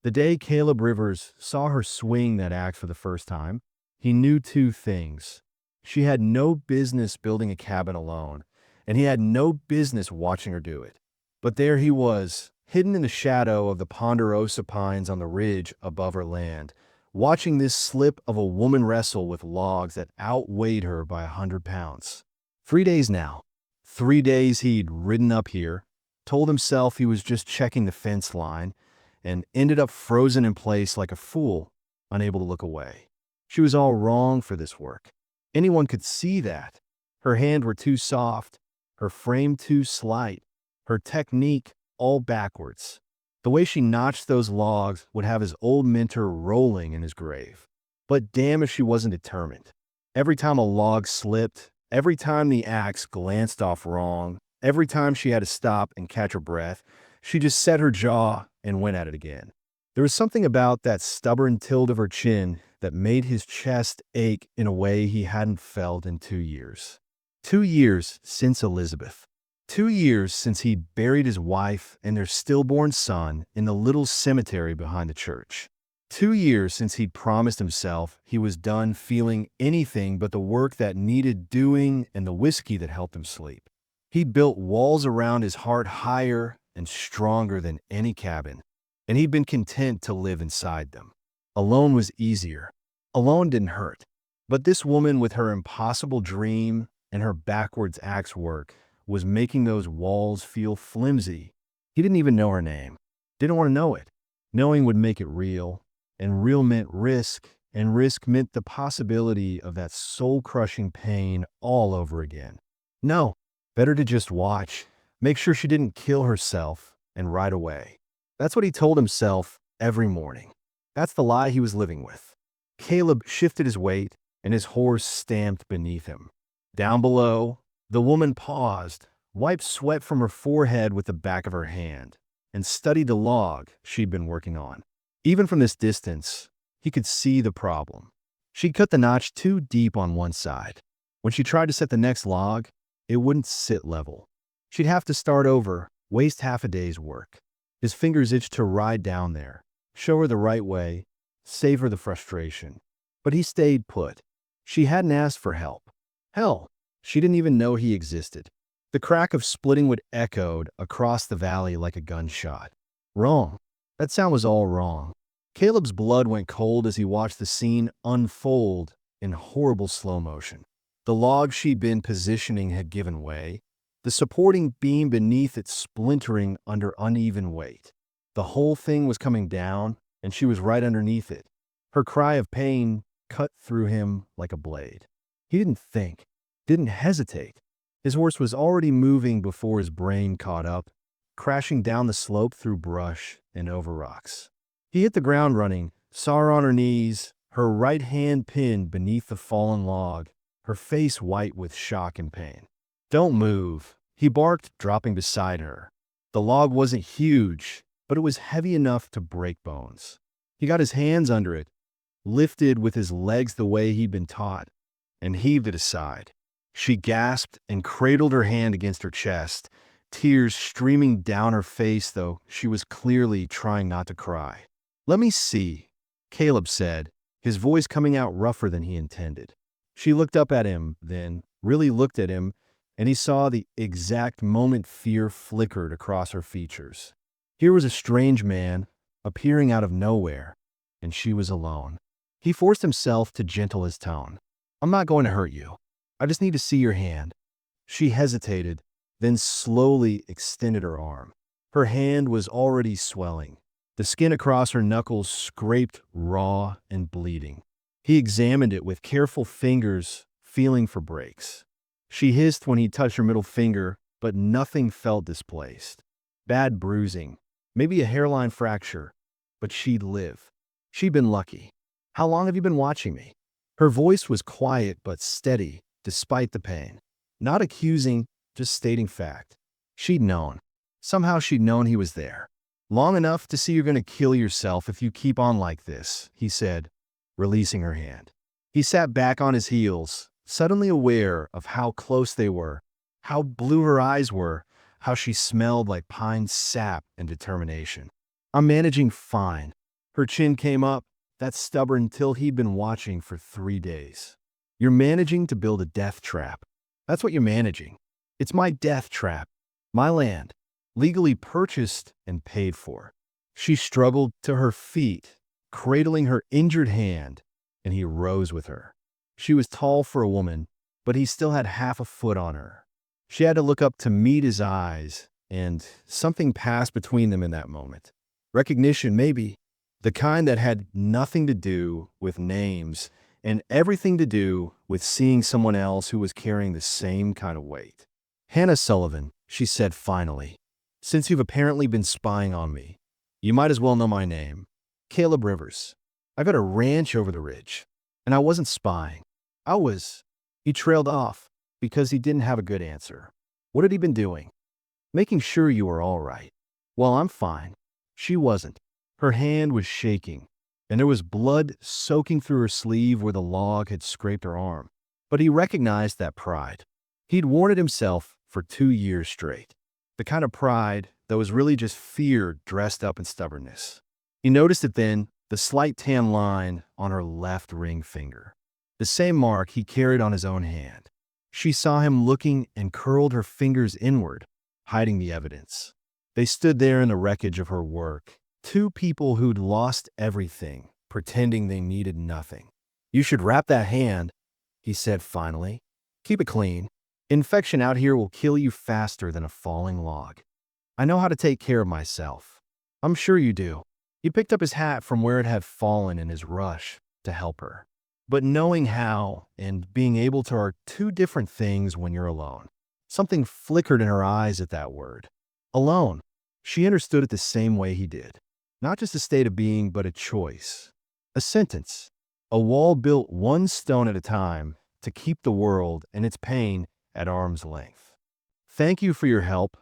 The day Caleb Rivers saw her swing that axe for the first time, he knew two things. She had no business building a cabin alone, and he had no business watching her do it. But there he was, hidden in the shadow of the ponderosa pines on the ridge above her land, watching this slip of a woman wrestle with logs that outweighed her by 100 pounds. 3 days now. 3 days he'd ridden up here, told himself he was just checking the fence line, and ended up frozen in place like a fool, unable to look away. She was all wrong for this work. Anyone could see that. Her hands were too soft, her frame too slight, her technique all backwards. The way she notched those logs would have his old mentor rolling in his grave. But damn if she wasn't determined. Every time a log slipped, every time the axe glanced off wrong, every time she had to stop and catch her breath, she just set her jaw and went at it again. There was something about that stubborn tilt of her chin that made his chest ache in a way he hadn't felt in 2 years. 2 years since Elizabeth. 2 years since he'd buried his wife and their stillborn son in the little cemetery behind the church. 2 years since he'd promised himself he was done feeling anything but the work that needed doing and the whiskey that helped him sleep. He'd built walls around his heart higher and stronger than any cabin, and he'd been content to live inside them. Alone was easier. Alone didn't hurt. But this woman with her impossible dream and her backwards axe work was making those walls feel flimsy. He didn't even know her name. Didn't want to know it. Knowing would make it real, and real meant risk, and risk meant the possibility of that soul-crushing pain all over again. No, better to just watch, make sure she didn't kill herself, and ride away. That's what he told himself every morning. That's the lie he was living with. Caleb shifted his weight, and his horse stamped beneath him. Down below, the woman paused, wiped sweat from her forehead with the back of her hand, and studied the log she'd been working on. Even from this distance, he could see the problem. She'd cut the notch too deep on one side. When she tried to set the next log, it wouldn't sit level. She'd have to start over, waste half a day's work. His fingers itched to ride down there, show her the right way, save her the frustration. But he stayed put. She hadn't asked for help. Hell, she didn't even know he existed. The crack of splitting wood echoed across the valley like a gunshot. Wrong. That sound was all wrong. Caleb's blood went cold as he watched the scene unfold in horrible slow motion. The log she'd been positioning had given way, the supporting beam beneath it splintering under uneven weight. The whole thing was coming down, and she was right underneath it. Her cry of pain cut through him like a blade. He didn't think, didn't hesitate. His horse was already moving before his brain caught up, crashing down the slope through brush and over rocks. He hit the ground running, saw her on her knees, her right hand pinned beneath the fallen log, her face white with shock and pain. "Don't move," he barked, dropping beside her. The log wasn't huge, but it was heavy enough to break bones. He got his hands under it, lifted with his legs the way he'd been taught, and heaved it aside. She gasped and cradled her hand against her chest, tears streaming down her face, though she was clearly trying not to cry. "Let me see," Caleb said, his voice coming out rougher than he intended. She looked up at him, then really looked at him, and he saw the exact moment fear flickered across her features. Here was a strange man, appearing out of nowhere, and she was alone. He forced himself to gentle his tone. "I'm not going to hurt you. I just need to see your hand." She hesitated, then slowly extended her arm. Her hand was already swelling. The skin across her knuckles scraped raw and bleeding. He examined it with careful fingers, feeling for breaks. She hissed when he touched her middle finger, but nothing felt displaced. Bad bruising, maybe a hairline fracture, but she'd live. She'd been lucky. "How long have you been watching me?" Her voice was quiet but steady, despite the pain. Not accusing, just stating fact. She'd known. Somehow she'd known he was there. "Long enough to see you're going to kill yourself if you keep on like this," he said, releasing her hand. He sat back on his heels, suddenly aware of how close they were, how blue her eyes were, how she smelled like pine sap and determination. "I'm managing fine. Her chin came up, that stubborn till he'd been watching for 3 days. You're managing to build a death trap. That's what you're managing. It's my death trap. My land. Legally purchased and paid for. She struggled to her feet, cradling her injured hand, and he rose with her. She was tall for a woman, but he still had half a foot on her. She had to look up to meet his eyes, and something passed between them in that moment. Recognition, maybe. The kind that had nothing to do with names and everything to do with seeing someone else who was carrying the same kind of weight. Hannah Sullivan, she said finally, since you've apparently been spying on me, you might as well know my name. Caleb Rivers. I've got a ranch over the ridge, and I wasn't spying. I was. He trailed off because he didn't have a good answer. What had he been doing? Making sure you were all right. Well, I'm fine. She wasn't. Her hand was shaking, and there was blood soaking through her sleeve where the log had scraped her arm. But he recognized that pride. He'd worn it himself for 2 years straight. The kind of pride that was really just fear dressed up in stubbornness. He noticed it then, the slight tan line on her left ring finger. The same mark he carried on his own hand. She saw him looking and curled her fingers inward, hiding the evidence. They stood there in the wreckage of her work, two people who'd lost everything, pretending they needed nothing. You should wrap that hand, he said finally. Keep it clean. Infection out here will kill you faster than a falling log. I know how to take care of myself. I'm sure you do. He picked up his hat from where it had fallen in his rush to help her. But knowing how and being able to are two different things when you're alone. Something flickered in her eyes at that word. Alone. She understood it the same way he did. Not just a state of being, but a choice. A sentence. A wall built one stone at a time to keep the world and its pain at arm's length. Thank you for your help,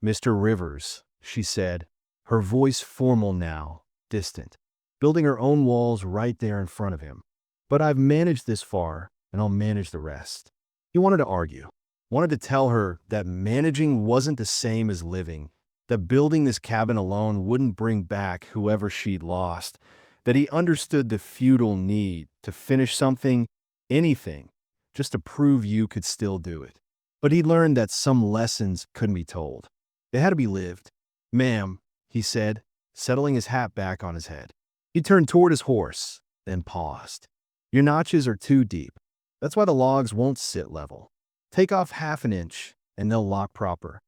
Mr. Rivers, she said, her voice formal now, distant, building her own walls right there in front of him. But I've managed this far, and I'll manage the rest. He wanted to argue, wanted to tell her that managing wasn't the same as living, that building this cabin alone wouldn't bring back whoever she'd lost, that he understood the futile need to finish something, anything, just to prove you could still do it. But he learned that some lessons couldn't be told. They had to be lived. Ma'am, he said, settling his hat back on his head. He turned toward his horse, then paused. Your notches are too deep. That's why the logs won't sit level. Take off half an inch, and they'll lock proper.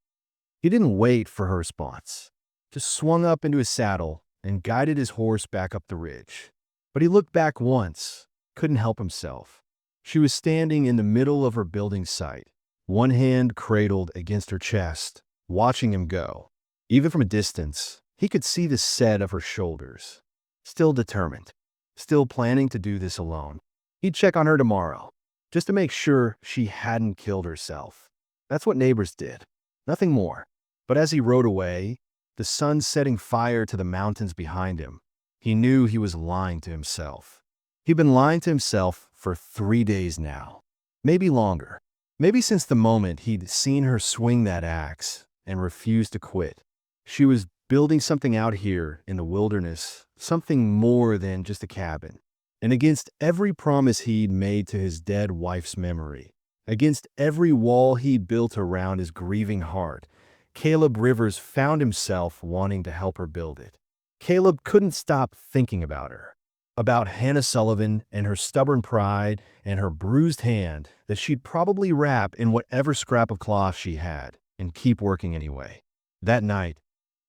He didn't wait for her response. Just swung up into his saddle and guided his horse back up the ridge. But he looked back once, couldn't help himself. She was standing in the middle of her building site, one hand cradled against her chest, watching him go. Even from a distance, he could see the set of her shoulders. Still determined. Still planning to do this alone. He'd check on her tomorrow, just to make sure she hadn't killed herself. That's what neighbors did. Nothing more. But as he rode away, the sun setting fire to the mountains behind him, he knew he was lying to himself. He'd been lying to himself for 3 days now. Maybe longer. Maybe since the moment he'd seen her swing that axe and refused to quit. She was building something out here in the wilderness, something more than just a cabin. And against every promise he'd made to his dead wife's memory, against every wall he'd built around his grieving heart, Caleb Rivers found himself wanting to help her build it. Caleb couldn't stop thinking about her, about Hannah Sullivan and her stubborn pride and her bruised hand that she'd probably wrap in whatever scrap of cloth she had and keep working anyway. That night,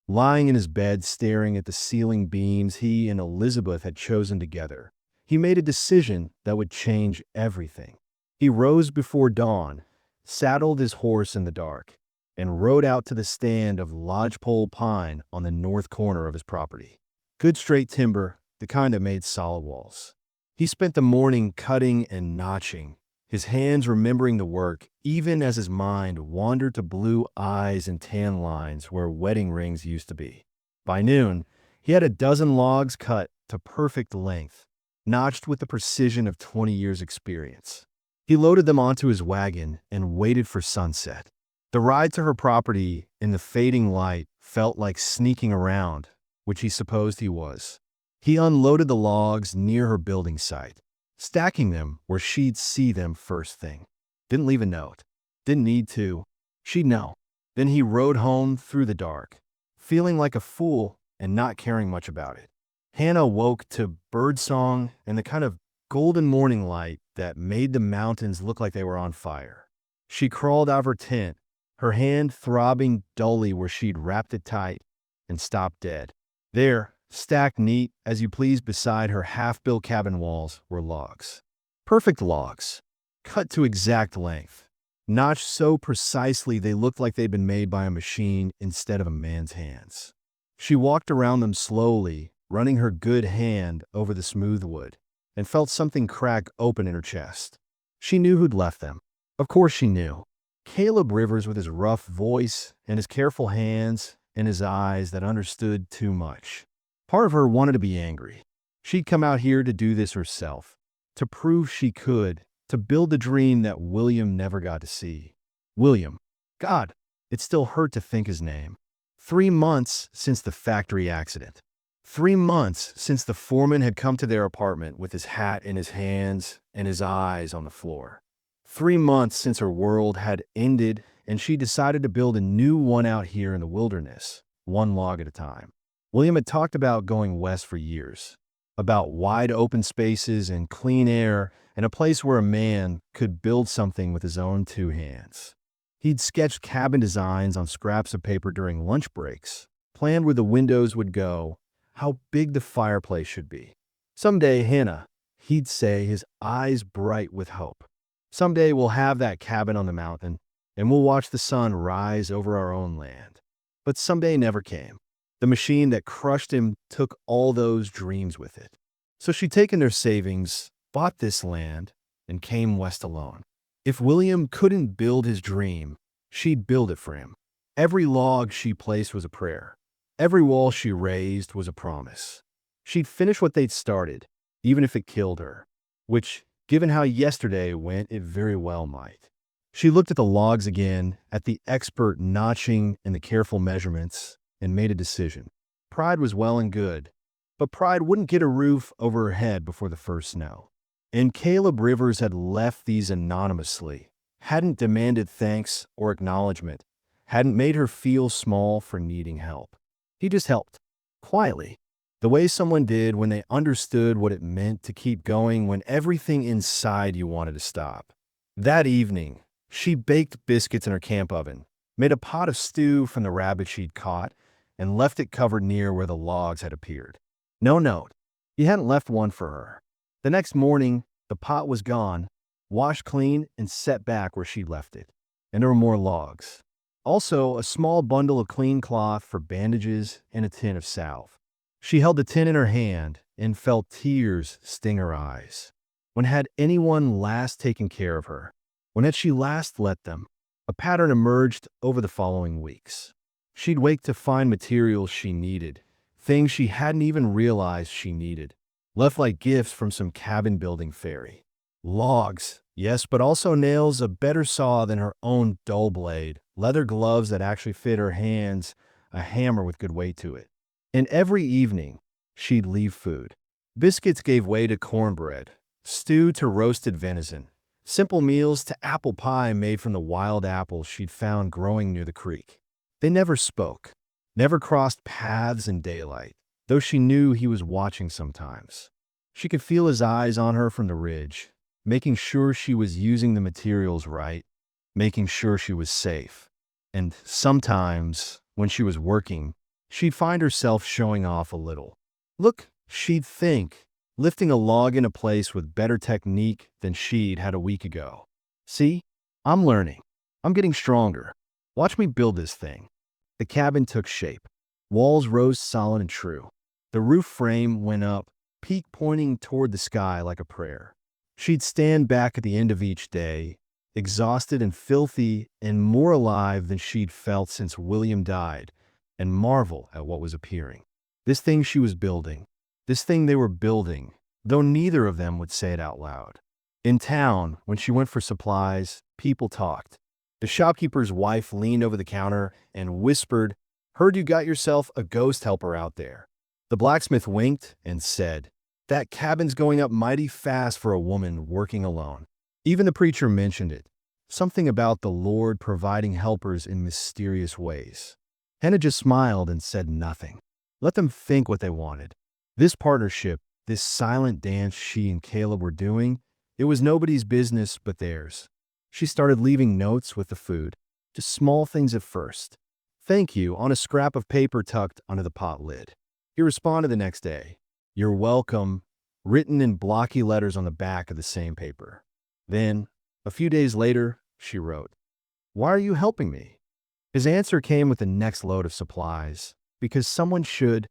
lying in his bed staring at the ceiling beams he and Elizabeth had chosen together, he made a decision that would change everything. He rose before dawn, saddled his horse in the dark, and rode out to the stand of lodgepole pine on the north corner of his property. Good straight timber, the kind that made solid walls. He spent the morning cutting and notching, his hands remembering the work, even as his mind wandered to blue eyes and tan lines where wedding rings used to be. By noon, he had a dozen logs cut to perfect length, notched with the precision of 20 years' experience. He loaded them onto his wagon and waited for sunset. The ride to her property in the fading light felt like sneaking around, which he supposed he was. He unloaded the logs near her building site, stacking them where she'd see them first thing. Didn't leave a note. Didn't need to. She'd know. Then he rode home through the dark, feeling like a fool and not caring much about it. Hannah woke to birdsong and the kind of golden morning light that made the mountains look like they were on fire. She crawled out of her tent, her hand throbbing dully where she'd wrapped it tight, and stopped dead. There, stacked neat as you please beside her half-built cabin walls, were logs. Perfect logs, cut to exact length, notched so precisely they looked like they'd been made by a machine instead of a man's hands. She walked around them slowly, running her good hand over the smooth wood, and felt something crack open in her chest. She knew who'd left them. Of course she knew. Caleb Rivers, with his rough voice and his careful hands and his eyes that understood too much. Part of her wanted to be angry. She'd come out here to do this herself, to prove she could, to build the dream that William never got to see. William. God, it still hurt to think his name. 3 months since the factory accident. 3 months since the foreman had come to their apartment with his hat in his hands and his eyes on the floor. 3 months since her world had ended and she decided to build a new one out here in the wilderness, one log at a time. William had talked about going west for years, about wide open spaces and clean air and a place where a man could build something with his own 2 hands. He'd sketched cabin designs on scraps of paper during lunch breaks, planned where the windows would go, how big the fireplace should be. Someday, Hannah, he'd say, his eyes bright with hope. Someday we'll have that cabin on the mountain, and we'll watch the sun rise over our own land. But someday never came. The machine that crushed him took all those dreams with it. So she'd taken their savings, bought this land, and came west alone. If William couldn't build his dream, she'd build it for him. Every log she placed was a prayer. Every wall she raised was a promise. She'd finish what they'd started, even if it killed her, which, given how yesterday went, it very well might. She looked at the logs again, at the expert notching and the careful measurements, and made a decision. Pride was well and good, but pride wouldn't get a roof over her head before the first snow. And Caleb Rivers had left these anonymously, hadn't demanded thanks or acknowledgement, hadn't made her feel small for needing help. He just helped, quietly, the way someone did when they understood what it meant to keep going when everything inside you wanted to stop. That evening, she baked biscuits in her camp oven, made a pot of stew from the rabbit she'd caught, and left it covered near where the logs had appeared. No note. He hadn't left one for her. The next morning, the pot was gone, washed clean and set back where she'd left it. And there were more logs. Also, a small bundle of clean cloth for bandages and a tin of salve. She held the tin in her hand and felt tears sting her eyes. When had anyone last taken care of her? When had she last let them? A pattern emerged over the following weeks. She'd wake to find materials she needed, things she hadn't even realized she needed, left like gifts from some cabin-building fairy. Logs, yes, but also nails, a better saw than her own dull blade, leather gloves that actually fit her hands, a hammer with good weight to it. And every evening, she'd leave food. Biscuits gave way to cornbread, stew to roasted venison, simple meals to apple pie made from the wild apples she'd found growing near the creek. They never spoke, never crossed paths in daylight, though she knew he was watching sometimes. She could feel his eyes on her from the ridge, making sure she was using the materials right, making sure she was safe. And sometimes, when she was working, she'd find herself showing off a little. Look, she'd think, lifting a log into place with better technique than she'd had a week ago. See, I'm learning. I'm getting stronger. Watch me build this thing. The cabin took shape. Walls rose solid and true. The roof frame went up, peak pointing toward the sky like a prayer. She'd stand back at the end of each day, exhausted and filthy and more alive than she'd felt since William died, and marvel at what was appearing. This thing she was building, this thing they were building, though neither of them would say it out loud. In town, when she went for supplies, people talked. The shopkeeper's wife leaned over the counter and whispered, "Heard you got yourself a ghost helper out there." The blacksmith winked and said, "That cabin's going up mighty fast for a woman working alone." Even the preacher mentioned it. Something about the Lord providing helpers in mysterious ways. Hannah just smiled and said nothing. Let them think what they wanted. This partnership, this silent dance she and Caleb were doing, it was nobody's business but theirs. She started leaving notes with the food, just small things at first. "Thank you" on a scrap of paper tucked under the pot lid. He responded the next day, "You're welcome," written in blocky letters on the back of the same paper. Then, a few days later, she wrote, "Why are you helping me?" His answer came with the next load of supplies, because someone should.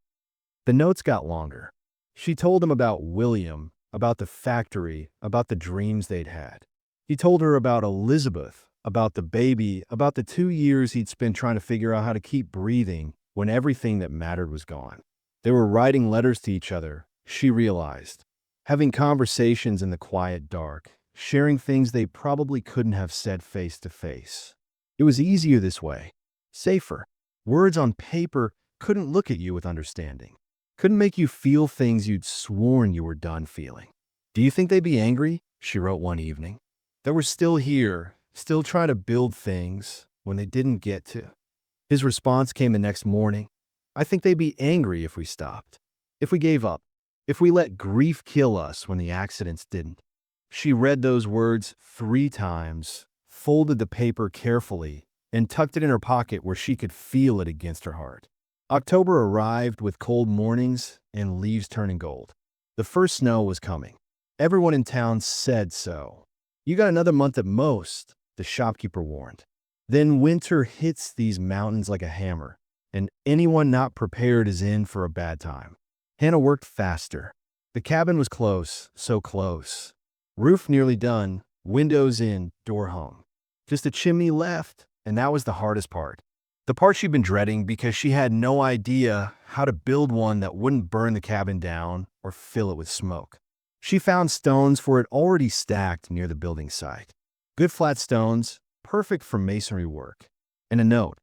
The notes got longer. She told him about William, about the factory, about the dreams they'd had. He told her about Elizabeth, about the baby, about the 2 years he'd spent trying to figure out how to keep breathing when everything that mattered was gone. They were writing letters to each other, she realized, having conversations in the quiet dark, sharing things they probably couldn't have said face to face. It was easier this way, safer. Words on paper couldn't look at you with understanding, couldn't make you feel things you'd sworn you were done feeling. "Do you think they'd be angry?" she wrote one evening. "That we're still here, still trying to build things when they didn't get to." His response came the next morning. "I think they'd be angry if we stopped, if we gave up, if we let grief kill us when the accidents didn't." She read those words 3 times, folded the paper carefully, and tucked it in her pocket where she could feel it against her heart. October arrived with cold mornings and leaves turning gold. The first snow was coming. Everyone in town said so. "You got another month at most," the shopkeeper warned. Then winter hits these mountains like a hammer, and anyone not prepared is in for a bad time. Hannah worked faster. The cabin was close, so close. Roof nearly done, windows in, door hung. Just a chimney left, and that was the hardest part. The part she'd been dreading because she had no idea how to build one that wouldn't burn the cabin down or fill it with smoke. She found stones for it already stacked near the building site. Good flat stones, perfect for masonry work. And a note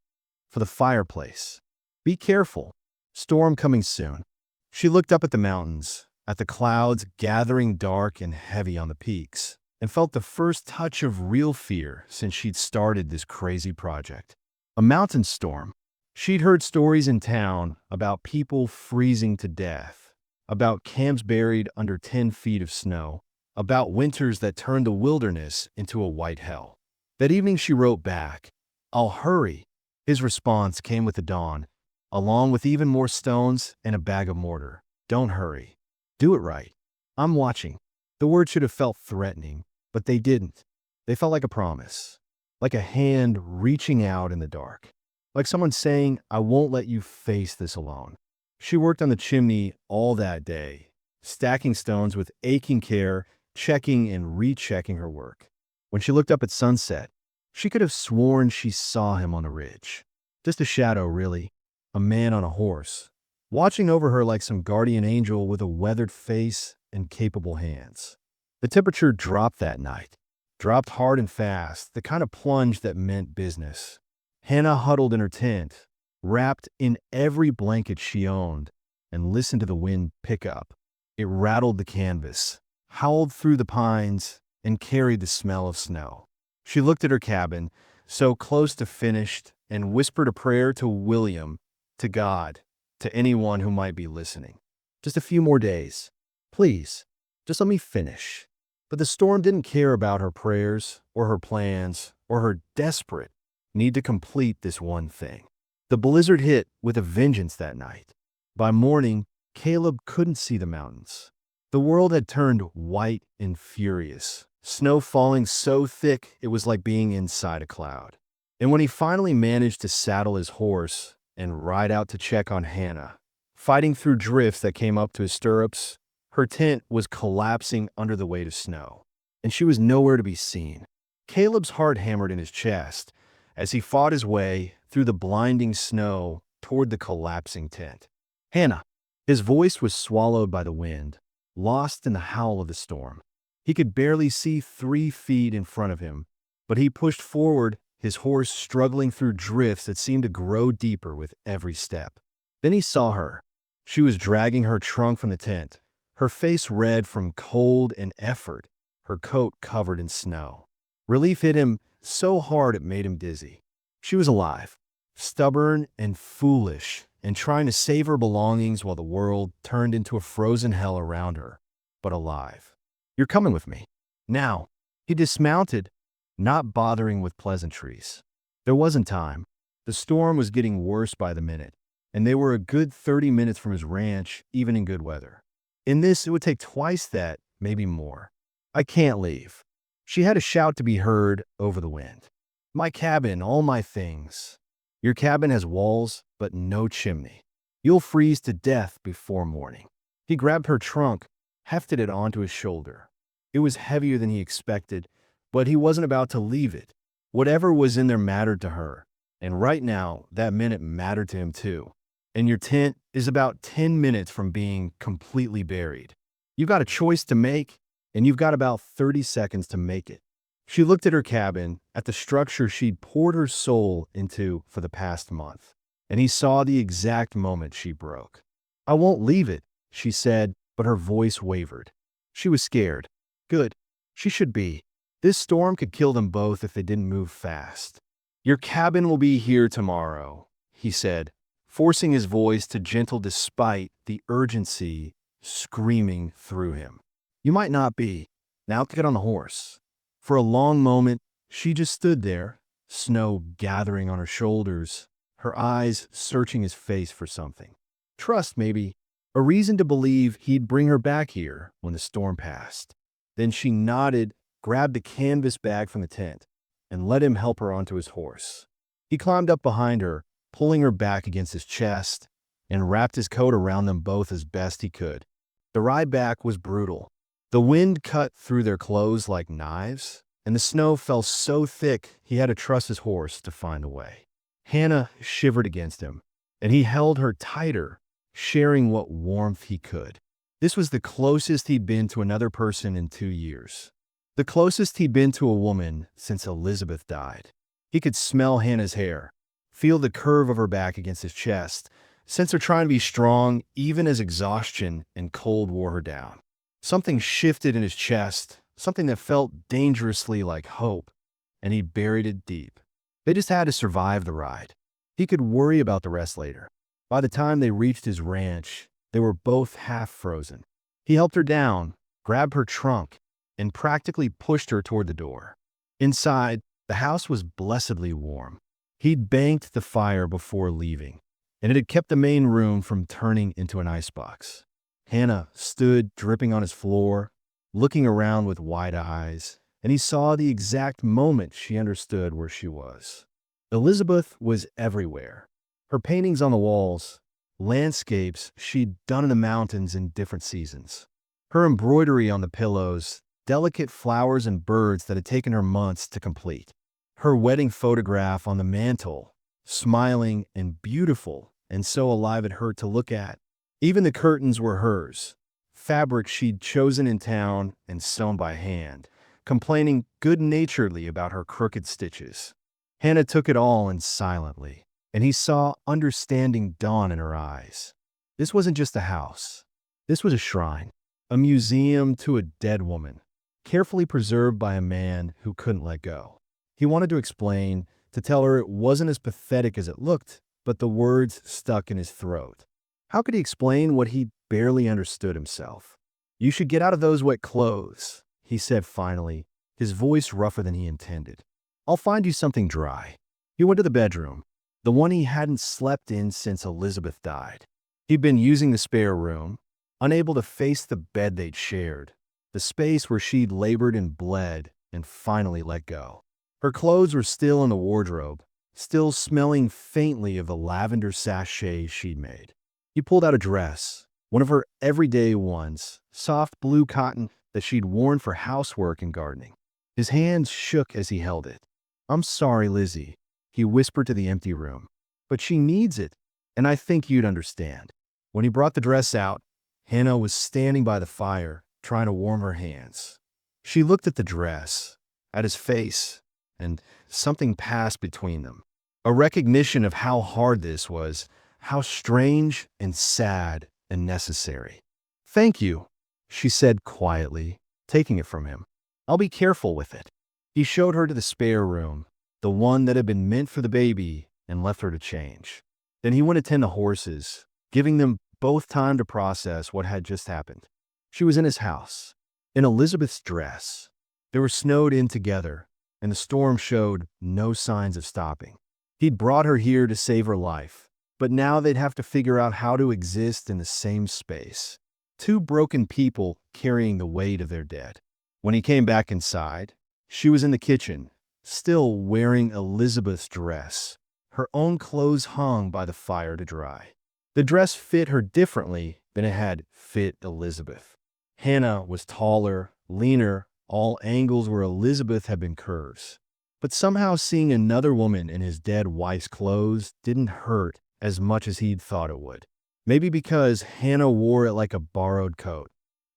for the fireplace. "Be careful. Storm coming soon." She looked up at the mountains, at the clouds gathering dark and heavy on the peaks, and felt the first touch of real fear since she'd started this crazy project. A mountain storm. She'd heard stories in town about people freezing to death, about camps buried under 10 feet of snow, about winters that turned the wilderness into a white hell. That evening she wrote back, "I'll hurry." His response came with the dawn, along with even more stones and a bag of mortar. "Don't hurry. Do it right. I'm watching." The words should have felt threatening, but they didn't. They felt like a promise, like a hand reaching out in the dark, like someone saying, "I won't let you face this alone." She worked on the chimney all that day, stacking stones with aching care, checking and rechecking her work. When she looked up at sunset, she could have sworn she saw him on a ridge. Just a shadow, really. A man on a horse, watching over her like some guardian angel with a weathered face and capable hands. The temperature dropped that night. Dropped hard and fast, the kind of plunge that meant business. Hannah huddled in her tent, wrapped in every blanket she owned, and listened to the wind pick up. It rattled the canvas, howled through the pines, and carried the smell of snow. She looked at her cabin, so close to finished, and whispered a prayer to William, to God, to anyone who might be listening. "Just a few more days. Please, just let me finish." But the storm didn't care about her prayers, or her plans, or her desperate need to complete this one thing. The blizzard hit with a vengeance that night. By morning, Caleb couldn't see the mountains. The world had turned white and furious, snow falling so thick it was like being inside a cloud. And when he finally managed to saddle his horse and ride out to check on Hannah, fighting through drifts that came up to his stirrups, her tent was collapsing under the weight of snow, and she was nowhere to be seen. Caleb's heart hammered in his chest as he fought his way through the blinding snow toward the collapsing tent. "Hannah!" His voice was swallowed by the wind, lost in the howl of the storm. He could barely see 3 feet in front of him, but he pushed forward, his horse struggling through drifts that seemed to grow deeper with every step. Then he saw her. She was dragging her trunk from the tent, her face red from cold and effort, her coat covered in snow. Relief hit him so hard it made him dizzy. She was alive, stubborn and foolish, and trying to save her belongings while the world turned into a frozen hell around her, but alive. "You're coming with me." Now, he dismounted, not bothering with pleasantries. There wasn't time. The storm was getting worse by the minute, and they were a good 30 minutes from his ranch, even in good weather. In this, it would take twice that, maybe more. "I can't leave." She had a shout to be heard over the wind. "My cabin, all my things." "Your cabin has walls, but no chimney. You'll freeze to death before morning." He grabbed her trunk, hefted it onto his shoulder. It was heavier than he expected, but he wasn't about to leave it. Whatever was in there mattered to her, and right now, that minute mattered to him too. "And your tent is about 10 minutes from being completely buried. You've got a choice to make, and you've got about 30 seconds to make it." She looked at her cabin, at the structure she'd poured her soul into for the past month, and he saw the exact moment she broke. "I won't leave it," she said, but her voice wavered. She was scared. Good. She should be. This storm could kill them both if they didn't move fast. "Your cabin will be here tomorrow," he said, forcing his voice to gentle despite the urgency screaming through him. "You might not be. Now get on the horse." For a long moment, she just stood there, snow gathering on her shoulders, her eyes searching his face for something. Trust, maybe. A reason to believe he'd bring her back here when the storm passed. Then she nodded, grabbed the canvas bag from the tent, and let him help her onto his horse. He climbed up behind her, pulling her back against his chest, and wrapped his coat around them both as best he could. The ride back was brutal. The wind cut through their clothes like knives, and the snow fell so thick he had to trust his horse to find a way. Hannah shivered against him, and he held her tighter, sharing what warmth he could. This was the closest he'd been to another person in 2 years. The closest he'd been to a woman since Elizabeth died. He could smell Hannah's hair, feel the curve of her back against his chest, sense her trying to be strong even as exhaustion and cold wore her down. Something shifted in his chest, something that felt dangerously like hope, and he buried it deep. They just had to survive the ride. He could worry about the rest later. By the time they reached his ranch, they were both half frozen. He helped her down, grabbed her trunk, and practically pushed her toward the door. Inside, the house was blessedly warm. He'd banked the fire before leaving, and it had kept the main room from turning into an icebox. Hannah stood dripping on his floor, looking around with wide eyes, and he saw the exact moment she understood where she was. Elizabeth was everywhere. Her paintings on the walls, landscapes she'd done in the mountains in different seasons. Her embroidery on the pillows, delicate flowers and birds that had taken her months to complete. Her wedding photograph on the mantel, smiling and beautiful and so alive it hurt to look at. Even the curtains were hers, fabric she'd chosen in town and sewn by hand, complaining good-naturedly about her crooked stitches. Hannah took it all in silently, and he saw understanding dawn in her eyes. This wasn't just a house. This was a shrine, a museum to a dead woman, carefully preserved by a man who couldn't let go. He wanted to explain, to tell her it wasn't as pathetic as it looked, but the words stuck in his throat. How could he explain what he barely understood himself? "You should get out of those wet clothes," he said finally, his voice rougher than he intended. "I'll find you something dry." He went to the bedroom, the one he hadn't slept in since Elizabeth died. He'd been using the spare room, unable to face the bed they'd shared, the space where she'd labored and bled and finally let go. Her clothes were still in the wardrobe, still smelling faintly of the lavender sachets she'd made. He pulled out a dress, one of her everyday ones, soft blue cotton that she'd worn for housework and gardening. His hands shook as he held it. "I'm sorry, Lizzie," he whispered to the empty room, "but she needs it, and I think you'd understand." When he brought the dress out, Hannah was standing by the fire, trying to warm her hands. She looked at the dress, at his face, and something passed between them. A recognition of how hard this was, how strange and sad and necessary. "Thank you," she said quietly, taking it from him. "I'll be careful with it." He showed her to the spare room, the one that had been meant for the baby, and left her to change. Then he went to tend the horses, giving them both time to process what had just happened. She was in his house, in Elizabeth's dress. They were snowed in together, and the storm showed no signs of stopping. He'd brought her here to save her life, but now they'd have to figure out how to exist in the same space. Two broken people carrying the weight of their dead. When he came back inside, she was in the kitchen, still wearing Elizabeth's dress. Her own clothes hung by the fire to dry. The dress fit her differently than it had fit Elizabeth. Hannah was taller, leaner, all angles where Elizabeth had been curves. But somehow seeing another woman in his dead wife's clothes didn't hurt as much as he'd thought it would. Maybe because Hannah wore it like a borrowed coat,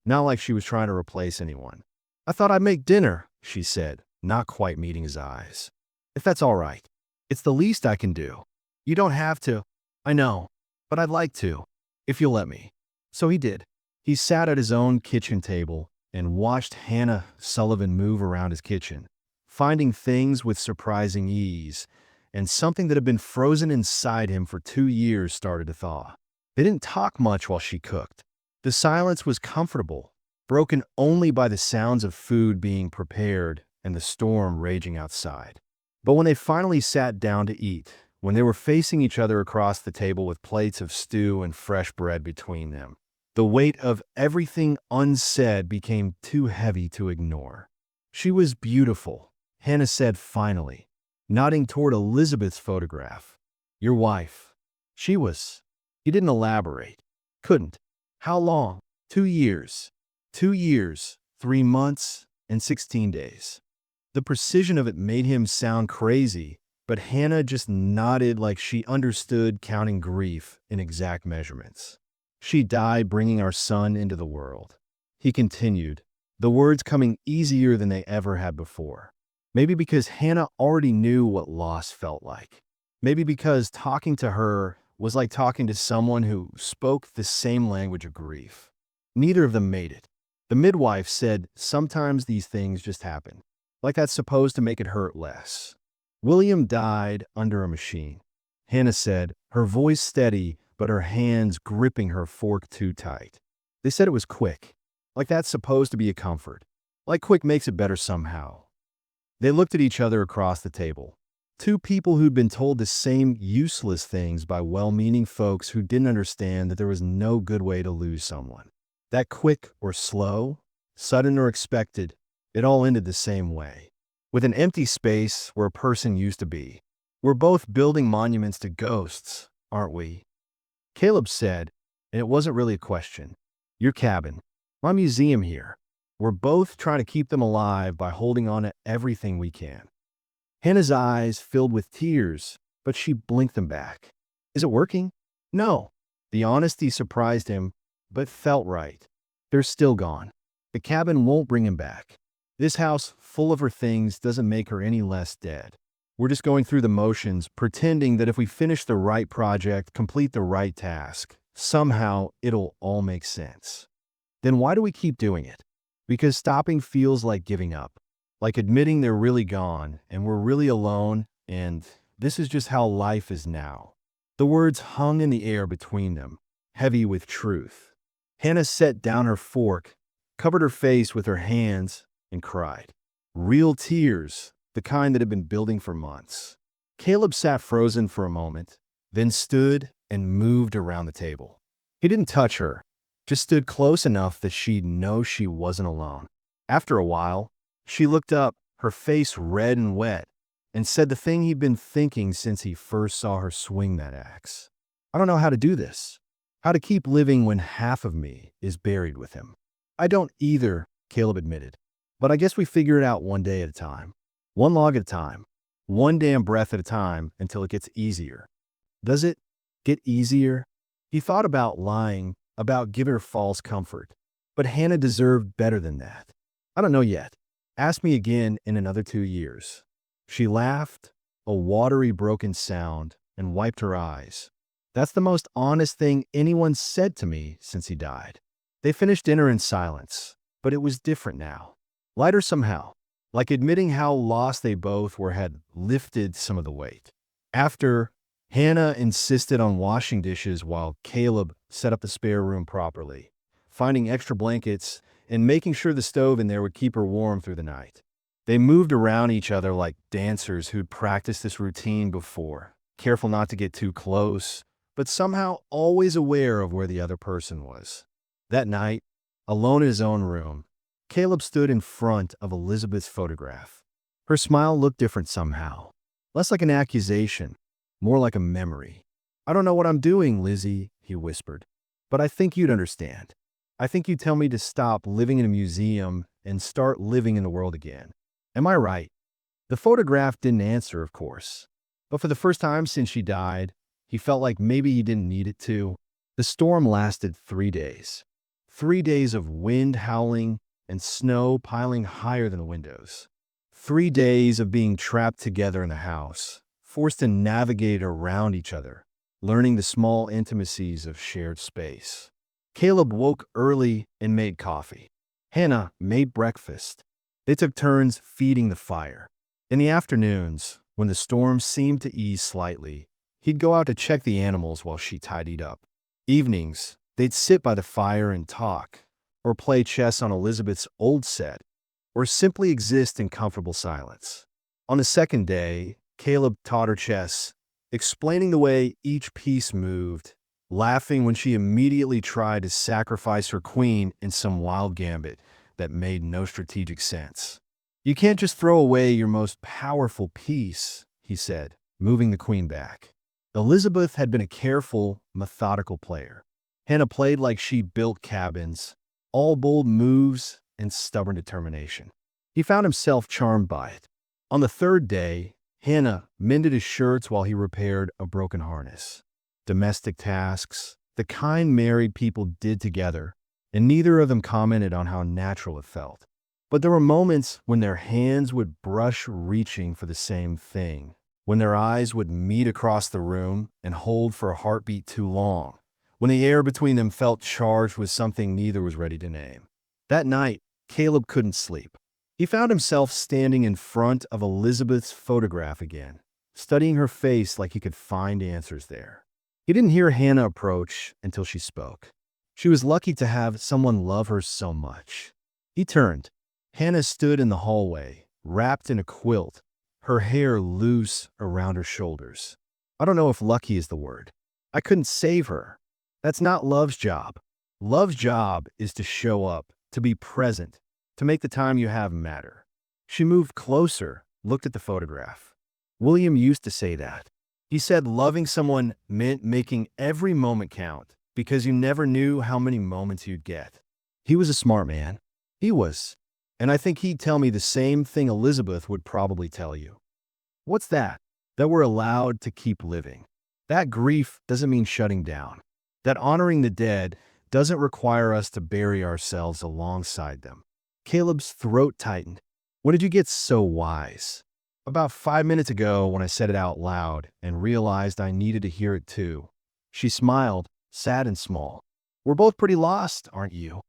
not like she was trying to replace anyone. "I thought I'd make dinner," she said, not quite meeting his eyes. "If that's all right. It's the least I can do." "You don't have to." "I know, but I'd like to, if you'll let me." So he did. He sat at his own kitchen table and watched Hannah Sullivan move around his kitchen, finding things with surprising ease, and something that had been frozen inside him for 2 years started to thaw. They didn't talk much while she cooked. The silence was comfortable, broken only by the sounds of food being prepared and the storm raging outside. But when they finally sat down to eat, when they were facing each other across the table with plates of stew and fresh bread between them, the weight of everything unsaid became too heavy to ignore. "She was beautiful," Hannah said finally, nodding toward Elizabeth's photograph. "Your wife. She was." He didn't elaborate. Couldn't. "How long?" 2 years. 2 years, 3 months, and 16 days. The precision of it made him sound crazy, but Hannah just nodded like she understood counting grief in exact measurements. "She died bringing our son into the world," he continued, the words coming easier than they ever had before. Maybe because Hannah already knew what loss felt like. Maybe because talking to her was like talking to someone who spoke the same language of grief. Neither of them made it. The midwife said sometimes these things just happen, like that's supposed to make it hurt less. William died under a machine, Hannah said, her voice steady, but her hands gripping her fork too tight. They said it was quick, like that's supposed to be a comfort, like quick makes it better somehow. They looked at each other across the table. Two people who'd been told the same useless things by well-meaning folks who didn't understand that there was no good way to lose someone. That quick or slow, sudden or expected, it all ended the same way, with an empty space where a person used to be. "We're both building monuments to ghosts, aren't we?" Caleb said, and it wasn't really a question. "Your cabin, my museum here. We're both trying to keep them alive by holding on to everything we can." Hannah's eyes filled with tears, but she blinked them back. "Is it working?" "No." The honesty surprised him, but felt right. "They're still gone. The cabin won't bring him back. This house full of her things doesn't make her any less dead. We're just going through the motions, pretending that if we finish the right project, complete the right task, somehow it'll all make sense. Then why do we keep doing it? Because stopping feels like giving up. Like admitting they're really gone, and we're really alone, and this is just how life is now." The words hung in the air between them, heavy with truth. Hannah set down her fork, covered her face with her hands, and cried. Real tears, the kind that had been building for months. Caleb sat frozen for a moment, then stood and moved around the table. He didn't touch her, just stood close enough that she'd know she wasn't alone. After a while, she looked up, her face red and wet, and said the thing he'd been thinking since he first saw her swing that axe. "I don't know how to do this. How to keep living when half of me is buried with him." "I don't either," Caleb admitted. "But I guess we figure it out one day at a time. One log at a time. One damn breath at a time until it gets easier." Does it get easier? He thought about lying, about giving her false comfort. But Hannah deserved better than that. "I don't know yet. Ask me again in another 2 years." She laughed, a watery broken sound, and wiped her eyes. That's the most honest thing anyone said to me since he died. They finished dinner in silence, but it was different now. Lighter somehow, like admitting how lost they both were had lifted some of the weight. After, Hannah insisted on washing dishes while Caleb set up the spare room properly, finding extra blankets and making sure the stove in there would keep her warm through the night. They moved around each other like dancers who'd practiced this routine before, careful not to get too close, but somehow always aware of where the other person was. That night, alone in his own room, Caleb stood in front of Elizabeth's photograph. Her smile looked different somehow, less like an accusation, more like a memory. "I don't know what I'm doing, Lizzie," he whispered, "but I think you'd understand. I think you'd tell me to stop living in a museum and start living in the world again. Am I right?" The photograph didn't answer, of course, but for the first time since she died, he felt like maybe he didn't need it to. The storm lasted 3 days. 3 days of wind howling and snow piling higher than the windows. 3 days of being trapped together in the house, forced to navigate around each other, learning the small intimacies of shared space. Caleb woke early and made coffee. Hannah made breakfast. They took turns feeding the fire. In the afternoons, when the storm seemed to ease slightly, he'd go out to check the animals while she tidied up. Evenings, they'd sit by the fire and talk, or play chess on Elizabeth's old set, or simply exist in comfortable silence. On the second day, Caleb taught her chess, explaining the way each piece moved, laughing when she immediately tried to sacrifice her queen in some wild gambit that made no strategic sense. "You can't just throw away your most powerful piece," he said, moving the queen back. Elizabeth had been a careful, methodical player. Hannah played like she built cabins, all bold moves and stubborn determination. He found himself charmed by it. On the third day, Hannah mended his shirts while he repaired a broken harness. Domestic tasks, the kind married people did together, and neither of them commented on how natural it felt. But there were moments when their hands would brush reaching for the same thing, when their eyes would meet across the room and hold for a heartbeat too long, when the air between them felt charged with something neither was ready to name. That night, Caleb couldn't sleep. He found himself standing in front of Elizabeth's photograph again, studying her face like he could find answers there. He didn't hear Hannah approach until she spoke. She was lucky to have someone love her so much. He turned. Hannah stood in the hallway, wrapped in a quilt, her hair loose around her shoulders. "I don't know if lucky is the word. I couldn't save her. That's not love's job. Love's job is to show up, to be present, to make the time you have matter." She moved closer, looked at the photograph. William used to say that. He said loving someone meant making every moment count, because you never knew how many moments you'd get. He was a smart man. He was. And I think he'd tell me the same thing Elizabeth would probably tell you. What's that? That we're allowed to keep living. That grief doesn't mean shutting down. That honoring the dead doesn't require us to bury ourselves alongside them. Caleb's throat tightened. "When did you get so wise?" "About 5 minutes ago when I said it out loud and realized I needed to hear it too." She smiled, sad and small. "We're both pretty lost, aren't you?"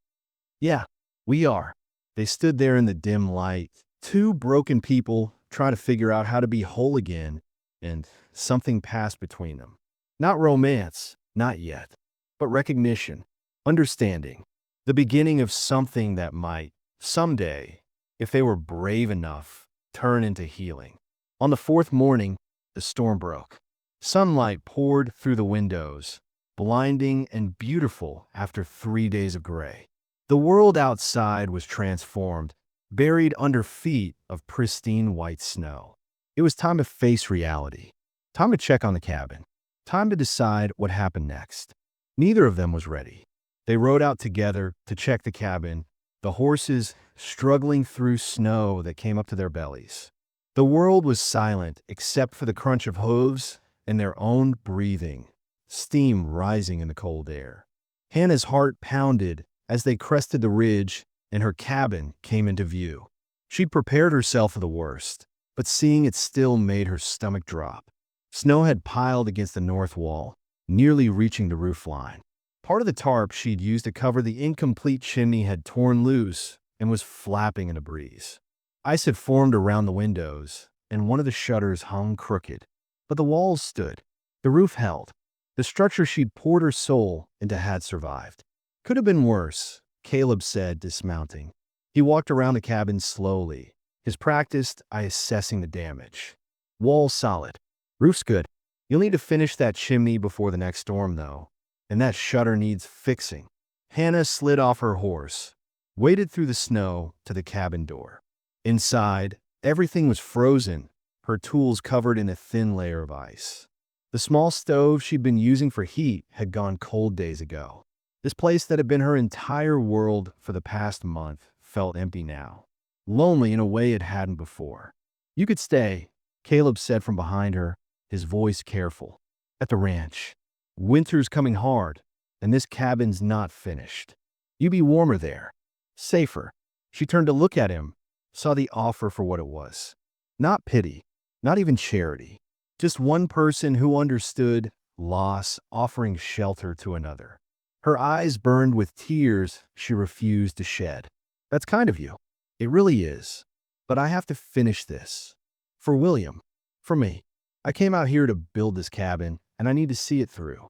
"Yeah, we are." They stood there in the dim light, two broken people trying to figure out how to be whole again, and something passed between them. Not romance, not yet, but recognition, understanding, the beginning of something that might, someday, if they were brave enough, turn into healing. On the fourth morning, the storm broke. Sunlight poured through the windows, blinding and beautiful after 3 days of gray. The world outside was transformed, buried under feet of pristine white snow. It was time to face reality, time to check on the cabin, time to decide what happened next. Neither of them was ready. They rode out together to check the cabin, the horses struggling through snow that came up to their bellies. The world was silent except for the crunch of hooves and their own breathing, steam rising in the cold air. Hannah's heart pounded as they crested the ridge and her cabin came into view. She'd prepared herself for the worst, but seeing it still made her stomach drop. Snow had piled against the north wall, nearly reaching the roof line. Part of the tarp she'd used to cover the incomplete chimney had torn loose and was flapping in a breeze. Ice had formed around the windows, and one of the shutters hung crooked. But the walls stood. The roof held. The structure she'd poured her soul into had survived. Could have been worse, Caleb said, dismounting. He walked around the cabin slowly, his practiced eye assessing the damage. Walls solid. Roof's good. You'll need to finish that chimney before the next storm, though. And that shutter needs fixing. Hannah slid off her horse, waded through the snow to the cabin door. Inside, everything was frozen, her tools covered in a thin layer of ice. The small stove she'd been using for heat had gone cold days ago. This place that had been her entire world for the past month felt empty now. Lonely in a way it hadn't before. You could stay, Caleb said from behind her, his voice careful. At the ranch. Winter's coming hard, and this cabin's not finished. You'd be warmer there. Safer. She turned to look at him, saw the offer for what it was. Not pity, not even charity. Just one person who understood loss offering shelter to another. Her eyes burned with tears she refused to shed. That's kind of you. It really is. But I have to finish this. For William. For me. I came out here to build this cabin, and I need to see it through.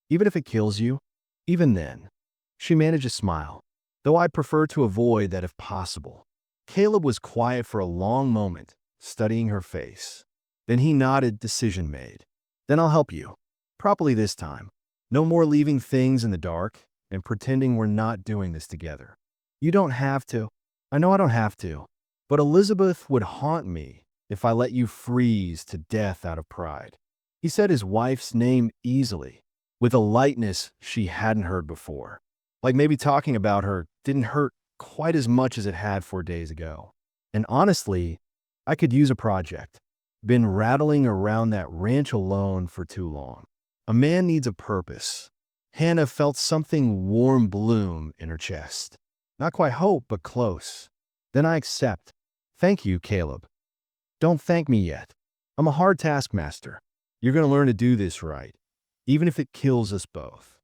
Even if it kills you, even then. She managed a smile, though I'd prefer to avoid that if possible. Caleb was quiet for a long moment, studying her face. Then he nodded, decision made. Then I'll help you. Properly this time. No more leaving things in the dark and pretending we're not doing this together. You don't have to. I know I don't have to. But Elizabeth would haunt me if I let you freeze to death out of pride. He said his wife's name easily, with a lightness she hadn't heard before. Like maybe talking about her didn't hurt quite as much as it had 4 days ago. And honestly, I could use a project. Been rattling around that ranch alone for too long. A man needs a purpose. Hannah felt something warm bloom in her chest. Not quite hope, but close. Then I accept. Thank you, Caleb. Don't thank me yet. I'm a hard taskmaster. You're going to learn to do this right, even if it kills us both.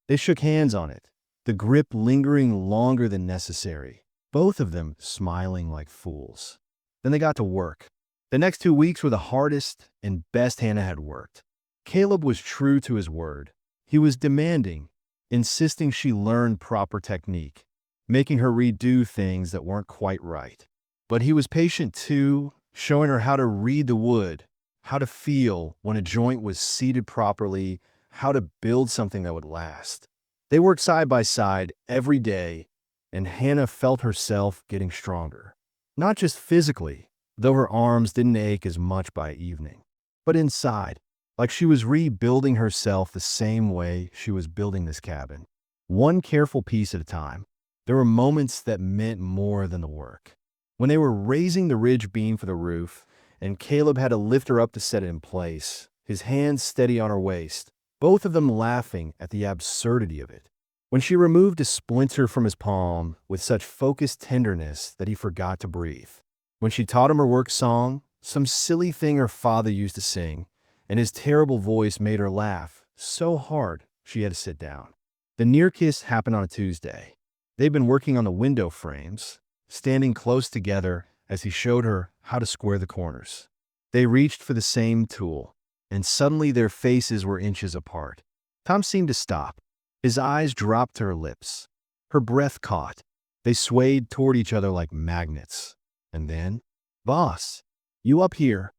They shook hands on it, the grip lingering longer than necessary, both of them smiling like fools. Then they got to work. The next 2 weeks were the hardest and best Hannah had worked. Caleb was true to his word. He was demanding, insisting she learn proper technique, making her redo things that weren't quite right. But he was patient too, showing her how to read the wood, how to feel when a joint was seated properly, how to build something that would last. They worked side by side every day, and Hannah felt herself getting stronger. Not just physically, though her arms didn't ache as much by evening, but inside, like she was rebuilding herself the same way she was building this cabin. One careful piece at a time. There were moments that meant more than the work. When they were raising the ridge beam for the roof, and Caleb had to lift her up to set it in place, his hands steady on her waist, both of them laughing at the absurdity of it. When she removed a splinter from his palm with such focused tenderness that he forgot to breathe. When she taught him her work song, some silly thing her father used to sing, and his terrible voice made her laugh so hard she had to sit down. The near kiss happened on a Tuesday. They'd been working on the window frames, standing close together as he showed her how to square the corners. They reached for the same tool, and suddenly their faces were inches apart. Tom seemed to stop. His eyes dropped to her lips. Her breath caught. They swayed toward each other like magnets. And then, "Boss, you up here?"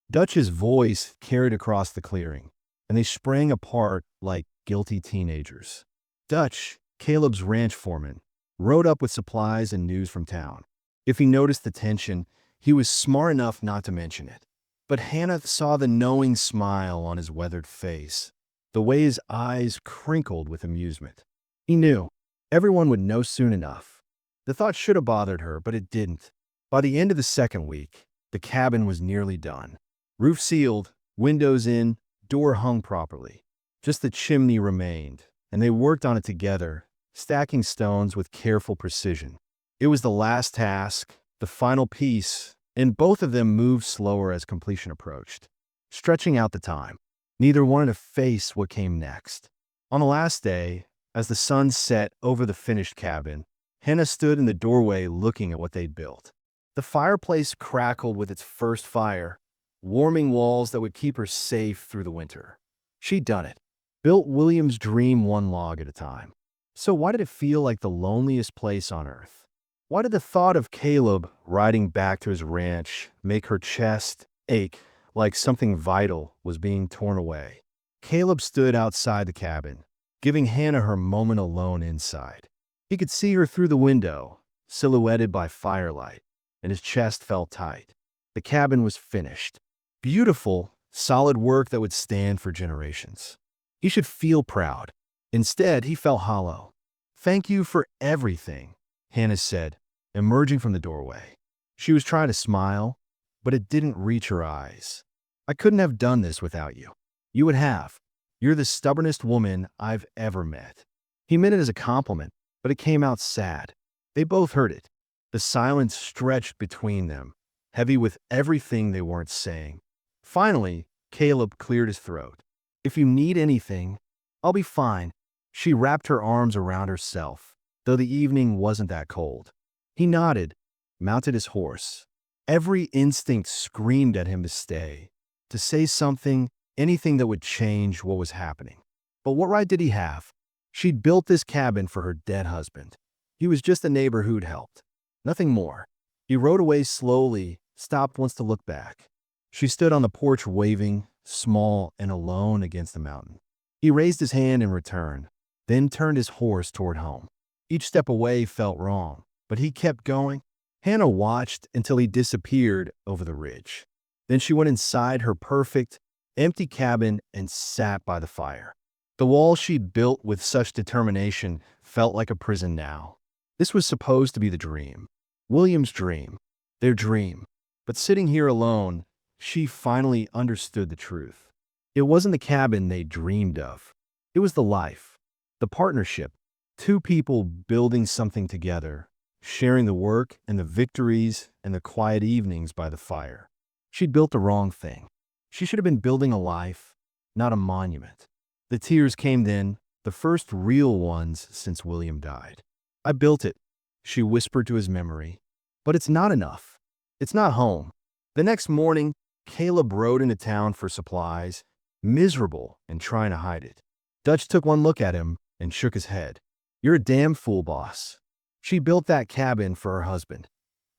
Dutch's voice carried across the clearing, and they sprang apart like guilty teenagers. Dutch, Caleb's ranch foreman, rode up with supplies and news from town. If he noticed the tension, he was smart enough not to mention it. But Hannah saw the knowing smile on his weathered face, the way his eyes crinkled with amusement. He knew. Everyone would know soon enough. The thought should have bothered her, but it didn't. By the end of the second week, the cabin was nearly done. Roof sealed, windows in, door hung properly. Just the chimney remained, and they worked on it together, stacking stones with careful precision. It was the last task, the final piece, and both of them moved slower as completion approached, stretching out the time. Neither wanted to face what came next. On the last day, as the sun set over the finished cabin, Hannah stood in the doorway looking at what they'd built. The fireplace crackled with its first fire, warming walls that would keep her safe through the winter. She'd done it, built William's dream one log at a time. So why did it feel like the loneliest place on earth? Why did the thought of Caleb riding back to his ranch make her chest ache like something vital was being torn away? Caleb stood outside the cabin, giving Hannah her moment alone inside. He could see her through the window, silhouetted by firelight, and his chest felt tight. The cabin was finished. Beautiful, solid work that would stand for generations. He should feel proud. Instead, he felt hollow. "Thank you for everything," Hannah said, emerging from the doorway. She was trying to smile, but it didn't reach her eyes. "I couldn't have done this without you. You would have. You're the stubbornest woman I've ever met." He meant it as a compliment, but it came out sad. They both heard it. The silence stretched between them, heavy with everything they weren't saying. Finally, Caleb cleared his throat. "If you need anything, I'll be fine." She wrapped her arms around herself, though the evening wasn't that cold. He nodded, mounted his horse. Every instinct screamed at him to stay, to say something, anything that would change what was happening. But what right did he have? She'd built this cabin for her dead husband. He was just a neighbor who'd helped. Nothing more. He rode away slowly, stopped once to look back. She stood on the porch waving, small and alone against the mountain. He raised his hand in return, then turned his horse toward home. Each step away felt wrong, but he kept going. Hannah watched until he disappeared over the ridge. Then she went inside her perfect, empty cabin and sat by the fire. The wall she'd built with such determination felt like a prison now. This was supposed to be the dream. William's dream. Their dream. But sitting here alone, she finally understood the truth. It wasn't the cabin they dreamed of. It was the life. The partnership. Two people building something together, sharing the work and the victories and the quiet evenings by the fire. She'd built the wrong thing. She should have been building a life, not a monument. The tears came then, the first real ones since William died. "I built it," she whispered to his memory. "But it's not enough. It's not home." The next morning, Caleb rode into town for supplies, miserable and trying to hide it. Dutch took one look at him and shook his head. "You're a damn fool, boss. She built that cabin for her husband.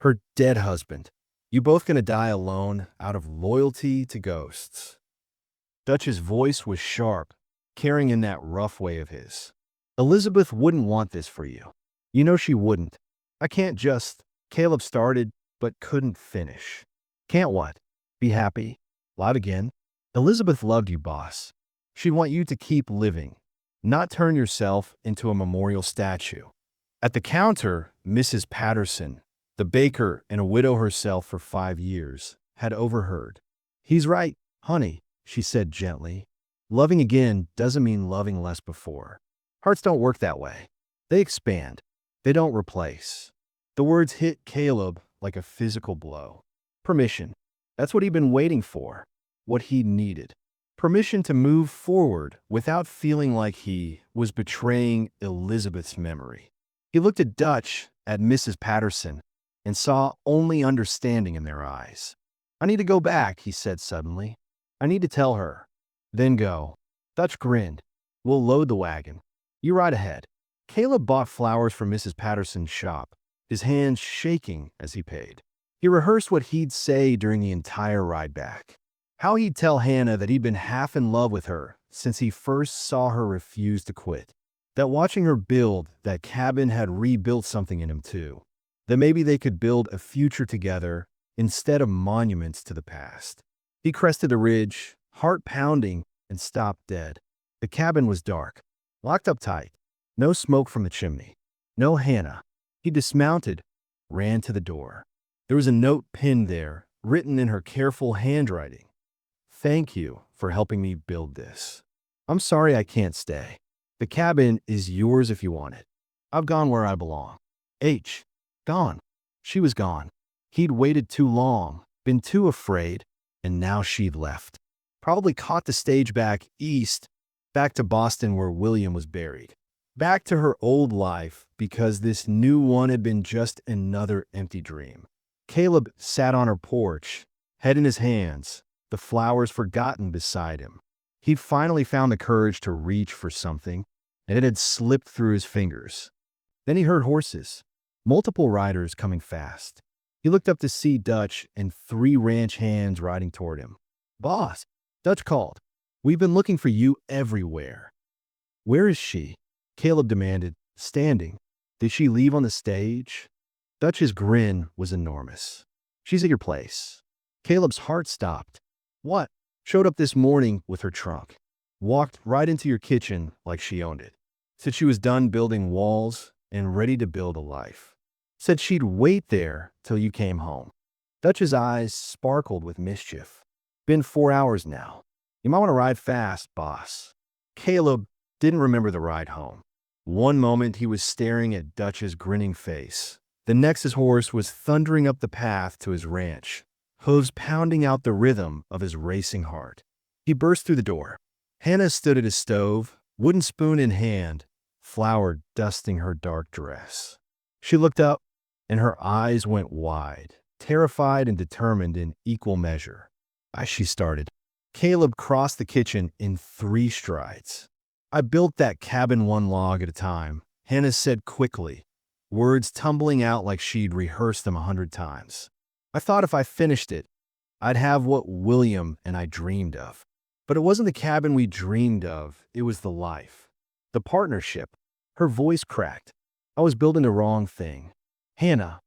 Her dead husband. You both gonna die alone out of loyalty to ghosts." Dutch's voice was sharp, carrying in that rough way of his. "Elizabeth wouldn't want this for you. You know she wouldn't. I can't just—" Caleb started, but couldn't finish. "Can't what? Be happy? Live again?" "Elizabeth loved you, boss. She'd want you to keep living, not turn yourself into a memorial statue." At the counter, Mrs. Patterson, the baker and a widow herself for 5 years, had overheard. "He's right, honey," she said gently. "Loving again doesn't mean loving less before. Hearts don't work that way. They expand. They don't replace." The words hit Caleb like a physical blow. Permission. That's what he'd been waiting for. What he needed. Permission to move forward without feeling like he was betraying Elizabeth's memory. He looked at Dutch, at Mrs. Patterson, and saw only understanding in their eyes. "I need to go back," he said suddenly. "I need to tell her." "Then go." Dutch grinned. "We'll load the wagon. You ride ahead." Caleb bought flowers from Mrs. Patterson's shop, his hands shaking as he paid. He rehearsed what he'd say during the entire ride back. How he'd tell Hannah that he'd been half in love with her since he first saw her refuse to quit. That watching her build that cabin had rebuilt something in him too. That maybe they could build a future together instead of monuments to the past. He crested the ridge, heart pounding, and stopped dead. The cabin was dark, locked up tight. No smoke from the chimney. No Hannah. He dismounted, ran to the door. There was a note pinned there, written in her careful handwriting. "Thank you for helping me build this. I'm sorry I can't stay. The cabin is yours if you want it. I've gone where I belong." Gone. She was gone. He'd waited too long, been too afraid, and now she'd left. Probably caught the stage back east, back to Boston where William was buried. Back to her old life because this new one had been just another empty dream. Caleb sat on her porch, head in his hands, the flowers forgotten beside him. He'd finally found the courage to reach for something, and it had slipped through his fingers. Then he heard horses, multiple riders coming fast. He looked up to see Dutch and 3 ranch hands riding toward him. "Boss," Dutch called. "We've been looking for you everywhere." "Where is she?" Caleb demanded, standing. "Did she leave on the stage?" Dutch's grin was enormous. "She's at your place." Caleb's heart stopped. "What?" "Showed up this morning with her trunk. Walked right into your kitchen like she owned it. Said she was done building walls and ready to build a life. Said she'd wait there till you came home." Dutch's eyes sparkled with mischief. "Been 4 hours now. You might want to ride fast, boss." Caleb didn't remember the ride home. One moment he was staring at Dutch's grinning face. The next his horse was thundering up the path to his ranch, hooves pounding out the rhythm of his racing heart. He burst through the door. Hannah stood at his stove, wooden spoon in hand, flour dusting her dark dress. She looked up, and her eyes went wide, terrified and determined in equal measure. As she started, Caleb crossed the kitchen in 3 strides. "I built that cabin 1 log at a time," Hannah said quickly, words tumbling out like she'd rehearsed them 100 times. "I thought if I finished it, I'd have what William and I dreamed of. But it wasn't the cabin we dreamed of, it was the life. The partnership." Her voice cracked. "I was building the wrong thing. Hannah,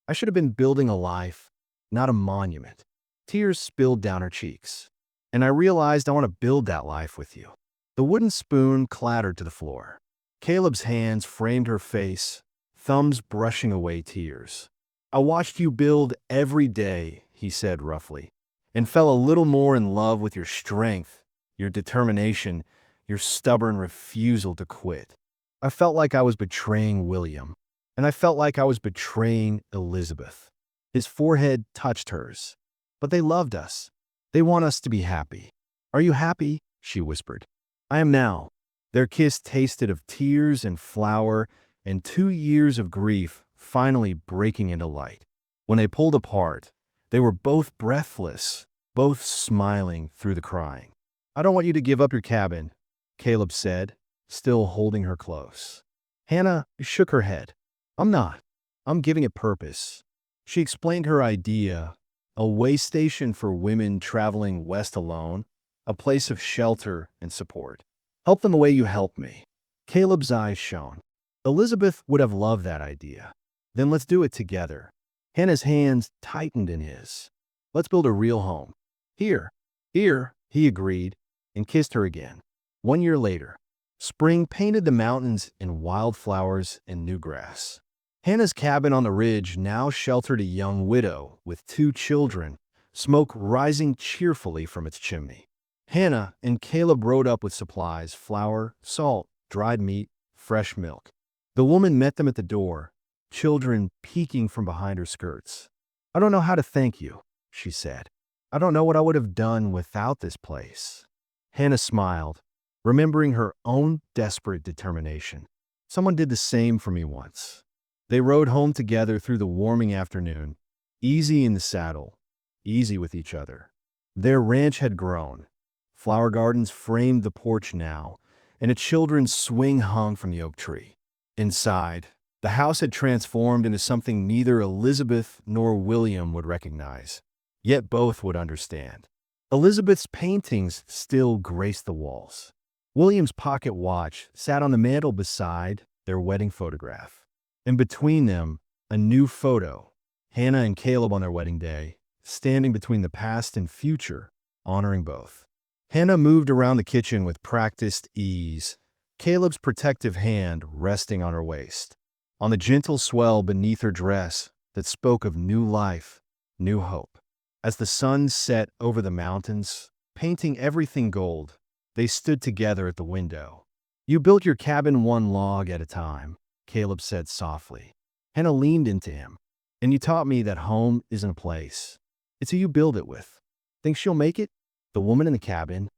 I should have been building a life, not a monument." Tears spilled down her cheeks. "And I realized I want to build that life with you." The wooden spoon clattered to the floor. Caleb's hands framed her face, thumbs brushing away tears. "I watched you build every day," he said roughly, "and fell a little more in love with your strength, your determination, your stubborn refusal to quit. I felt like I was betraying William, and I felt like I was betraying Elizabeth." His forehead touched hers. "But they loved us. They want us to be happy." "Are you happy?" she whispered. "I am now." Their kiss tasted of tears and flour and 2 years of grief finally breaking into light. When they pulled apart, they were both breathless, both smiling through the crying. "I don't want you to give up your cabin," Caleb said, still holding her close. Hannah shook her head. "I'm not. I'm giving it purpose." She explained her idea, a way station for women traveling west alone, a place of shelter and support. "Help them the way you helped me." Caleb's eyes shone. Elizabeth would have loved that idea. "Then let's do it together." Hannah's hands tightened in his. "Let's build a real home." "Here, here," he agreed, and kissed her again. 1 year later, spring painted the mountains in wildflowers and new grass. Hannah's cabin on the ridge now sheltered a young widow with 2 children, smoke rising cheerfully from its chimney. Hannah and Caleb rode up with supplies: flour, salt, dried meat, fresh milk. The woman met them at the door, children peeking from behind her skirts. "I don't know how to thank you," she said. "I don't know what I would have done without this place." Hannah smiled, remembering her own desperate determination. "Someone did the same for me once." They rode home together through the warming afternoon, easy in the saddle, easy with each other. Their ranch had grown. Flower gardens framed the porch now, and a children's swing hung from the oak tree. Inside, the house had transformed into something neither Elizabeth nor William would recognize, yet both would understand. Elizabeth's paintings still graced the walls. William's pocket watch sat on the mantel beside their wedding photograph. And between them, a new photo, Hannah and Caleb on their wedding day, standing between the past and future, honoring both. Hannah moved around the kitchen with practiced ease, Caleb's protective hand resting on her waist, on the gentle swell beneath her dress that spoke of new life, new hope. As the sun set over the mountains, painting everything gold, they stood together at the window. "You built your cabin 1 log at a time," Caleb said softly. Hannah leaned into him. "And you taught me that home isn't a place. It's who you build it with. Think she'll make it?" The woman in the cabin,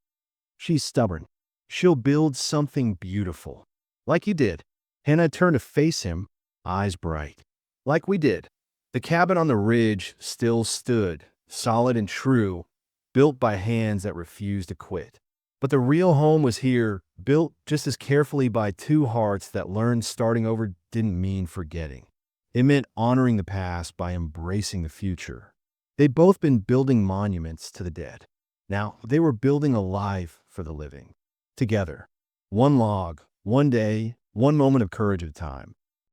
she's stubborn. She'll build something beautiful. Like you did. Hannah turned to face him, eyes bright. Like we did. The cabin on the ridge still stood, solid and true, built by hands that refused to quit. But the real home was here, built just as carefully by two hearts that learned starting over didn't mean forgetting. It meant honoring the past by embracing the future. They'd both been building monuments to the dead. Now, they were building a life for the living. Together. One log, one day, one moment of courage at a time.